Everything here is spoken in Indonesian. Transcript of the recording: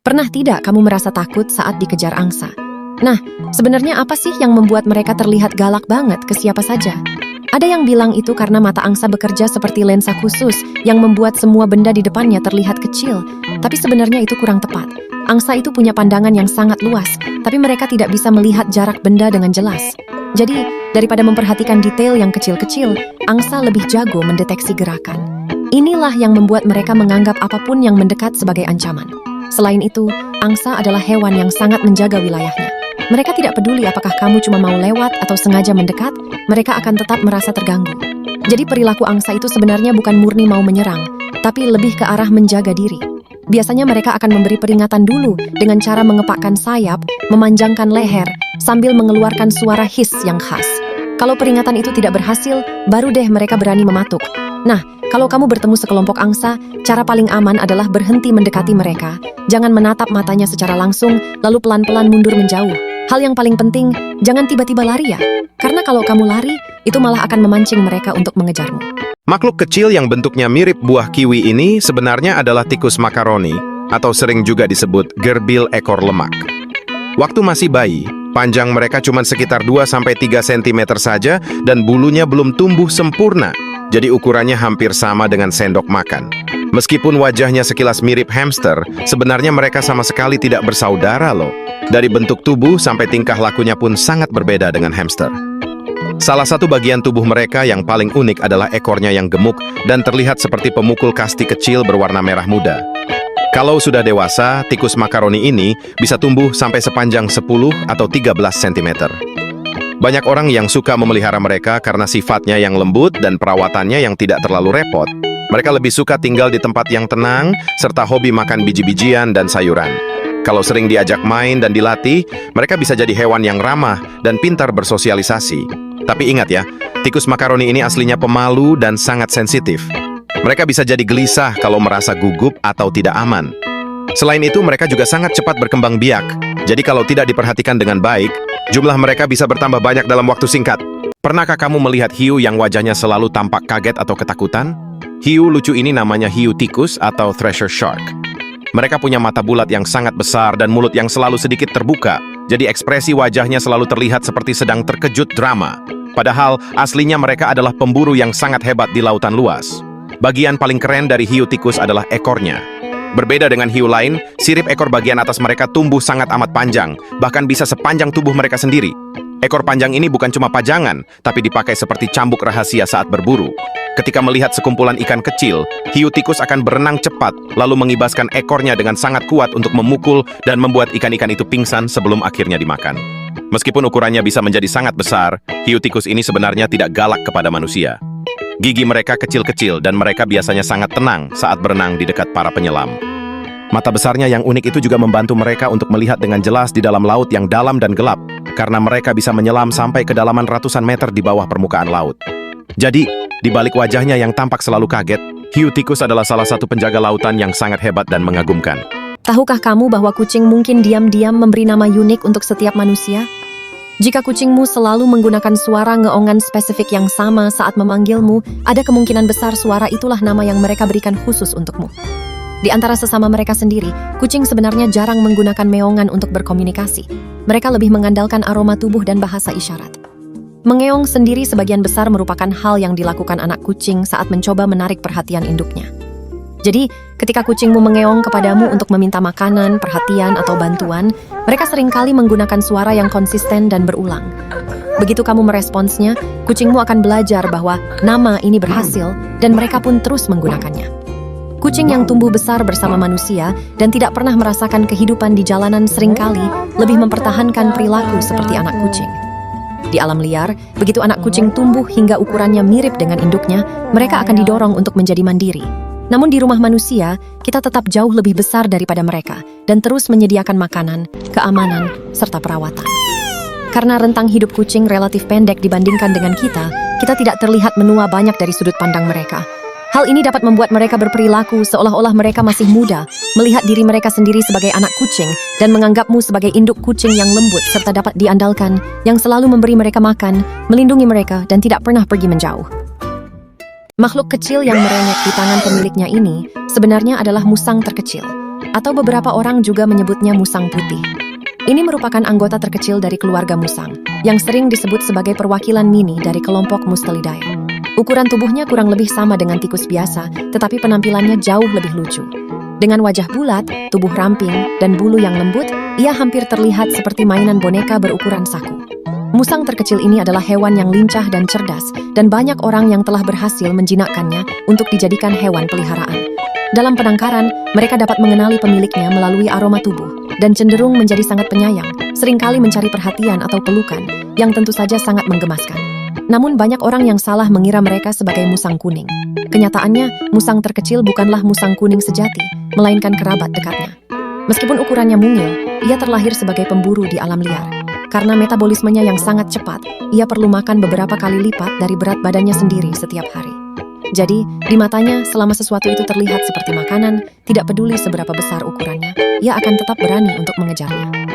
Pernah tidak kamu merasa takut saat dikejar angsa? Nah, sebenarnya apa sih yang membuat mereka terlihat galak banget ke siapa saja? Ada yang bilang itu karena mata angsa bekerja seperti lensa khusus yang membuat semua benda di depannya terlihat kecil. Tapi sebenarnya itu kurang tepat. Angsa itu punya pandangan yang sangat luas, tapi mereka tidak bisa melihat jarak benda dengan jelas. Jadi, daripada memperhatikan detail yang kecil-kecil, angsa lebih jago mendeteksi gerakan. Inilah yang membuat mereka menganggap apapun yang mendekat sebagai ancaman. Selain itu, angsa adalah hewan yang sangat menjaga wilayahnya. Mereka tidak peduli apakah kamu cuma mau lewat atau sengaja mendekat, mereka akan tetap merasa terganggu. Jadi perilaku angsa itu sebenarnya bukan murni mau menyerang, tapi lebih ke arah menjaga diri. Biasanya mereka akan memberi peringatan dulu dengan cara mengepakkan sayap, memanjangkan leher, sambil mengeluarkan suara hiss yang khas. Kalau peringatan itu tidak berhasil, baru deh mereka berani mematuk. Nah, kalau kamu bertemu sekelompok angsa, cara paling aman adalah berhenti mendekati mereka. Jangan menatap matanya secara langsung, lalu pelan-pelan mundur menjauh. Hal yang paling penting, jangan tiba-tiba lari ya. Karena kalau kamu lari, itu malah akan memancing mereka untuk mengejarmu. Makhluk kecil yang bentuknya mirip buah kiwi ini sebenarnya adalah tikus makaroni, atau sering juga disebut gerbil ekor lemak. Waktu masih bayi, panjang mereka cuma sekitar 2-3 cm saja dan bulunya belum tumbuh sempurna. Jadi ukurannya hampir sama dengan sendok makan. Meskipun wajahnya sekilas mirip hamster, sebenarnya mereka sama sekali tidak bersaudara loh. Dari bentuk tubuh sampai tingkah lakunya pun sangat berbeda dengan hamster. Salah satu bagian tubuh mereka yang paling unik adalah ekornya yang gemuk dan terlihat seperti pemukul kasti kecil berwarna merah muda. Kalau sudah dewasa, tikus makaroni ini bisa tumbuh sampai sepanjang 10 atau 13 cm. Banyak orang yang suka memelihara mereka karena sifatnya yang lembut dan perawatannya yang tidak terlalu repot. Mereka lebih suka tinggal di tempat yang tenang, serta hobi makan biji-bijian dan sayuran. Kalau sering diajak main dan dilatih, mereka bisa jadi hewan yang ramah dan pintar bersosialisasi. Tapi ingat ya, tikus makaroni ini aslinya pemalu dan sangat sensitif. Mereka bisa jadi gelisah kalau merasa gugup atau tidak aman. Selain itu, mereka juga sangat cepat berkembang biak. Jadi kalau tidak diperhatikan dengan baik, jumlah mereka bisa bertambah banyak dalam waktu singkat. Pernahkah kamu melihat hiu yang wajahnya selalu tampak kaget atau ketakutan? Hiu lucu ini namanya hiu tikus atau thresher shark. Mereka punya mata bulat yang sangat besar dan mulut yang selalu sedikit terbuka. Jadi ekspresi wajahnya selalu terlihat seperti sedang terkejut drama. Padahal aslinya mereka adalah pemburu yang sangat hebat di lautan luas. Bagian paling keren dari hiu tikus adalah ekornya. Berbeda dengan hiu lain, sirip ekor bagian atas mereka tumbuh sangat amat panjang, bahkan bisa sepanjang tubuh mereka sendiri. Ekor panjang ini bukan cuma pajangan, tapi dipakai seperti cambuk rahasia saat berburu. Ketika melihat sekumpulan ikan kecil, hiu tikus akan berenang cepat, lalu mengibaskan ekornya dengan sangat kuat untuk memukul dan membuat ikan-ikan itu pingsan sebelum akhirnya dimakan. Meskipun ukurannya bisa menjadi sangat besar, hiu tikus ini sebenarnya tidak galak kepada manusia. Gigi mereka kecil-kecil dan mereka biasanya sangat tenang saat berenang di dekat para penyelam. Mata besarnya yang unik itu juga membantu mereka untuk melihat dengan jelas di dalam laut yang dalam dan gelap, karena mereka bisa menyelam sampai kedalaman ratusan meter di bawah permukaan laut. Jadi, di balik wajahnya yang tampak selalu kaget, hiu tikus adalah salah satu penjaga lautan yang sangat hebat dan mengagumkan. Tahukah kamu bahwa kucing mungkin diam-diam memberi nama unik untuk setiap manusia? Jika kucingmu selalu menggunakan suara ngeongan spesifik yang sama saat memanggilmu, ada kemungkinan besar suara itulah nama yang mereka berikan khusus untukmu. Di antara sesama mereka sendiri, kucing sebenarnya jarang menggunakan meongan untuk berkomunikasi. Mereka lebih mengandalkan aroma tubuh dan bahasa isyarat. Mengeong sendiri sebagian besar merupakan hal yang dilakukan anak kucing saat mencoba menarik perhatian induknya. Jadi, ketika kucingmu mengeong kepadamu untuk meminta makanan, perhatian, atau bantuan, mereka seringkali menggunakan suara yang konsisten dan berulang. Begitu kamu meresponsnya, kucingmu akan belajar bahwa nama ini berhasil dan mereka pun terus menggunakannya. Kucing yang tumbuh besar bersama manusia dan tidak pernah merasakan kehidupan di jalanan seringkali lebih mempertahankan perilaku seperti anak kucing. Di alam liar, begitu anak kucing tumbuh hingga ukurannya mirip dengan induknya, mereka akan didorong untuk menjadi mandiri. Namun di rumah manusia, kita tetap jauh lebih besar daripada mereka dan terus menyediakan makanan, keamanan, serta perawatan. Karena rentang hidup kucing relatif pendek dibandingkan dengan kita tidak terlihat menua banyak dari sudut pandang mereka. Hal ini dapat membuat mereka berperilaku seolah-olah mereka masih muda, melihat diri mereka sendiri sebagai anak kucing, dan menganggapmu sebagai induk kucing yang lembut serta dapat diandalkan, yang selalu memberi mereka makan, melindungi mereka, dan tidak pernah pergi menjauh. Makhluk kecil yang merengek di tangan pemiliknya ini sebenarnya adalah musang terkecil. atau beberapa orang juga menyebutnya musang putih. Ini merupakan anggota terkecil dari keluarga musang, yang sering disebut sebagai perwakilan mini dari kelompok Mustelidae. Ukuran tubuhnya kurang lebih sama dengan tikus biasa, tetapi penampilannya jauh lebih lucu. Dengan wajah bulat, tubuh ramping, dan bulu yang lembut, ia hampir terlihat seperti mainan boneka berukuran saku. Musang terkecil ini adalah hewan yang lincah dan cerdas, dan banyak orang yang telah berhasil menjinakkannya untuk dijadikan hewan peliharaan. Dalam penangkaran, mereka dapat mengenali pemiliknya melalui aroma tubuh, dan cenderung menjadi sangat penyayang, seringkali mencari perhatian atau pelukan, yang tentu saja sangat menggemaskan. Namun banyak orang yang salah mengira mereka sebagai musang kuning. Kenyataannya, musang terkecil bukanlah musang kuning sejati, melainkan kerabat dekatnya. Meskipun ukurannya mungil, ia terlahir sebagai pemburu di alam liar. Karena metabolismenya yang sangat cepat, ia perlu makan beberapa kali lipat dari berat badannya sendiri setiap hari. Jadi, di matanya, selama sesuatu itu terlihat seperti makanan, tidak peduli seberapa besar ukurannya, ia akan tetap berani untuk mengejarnya.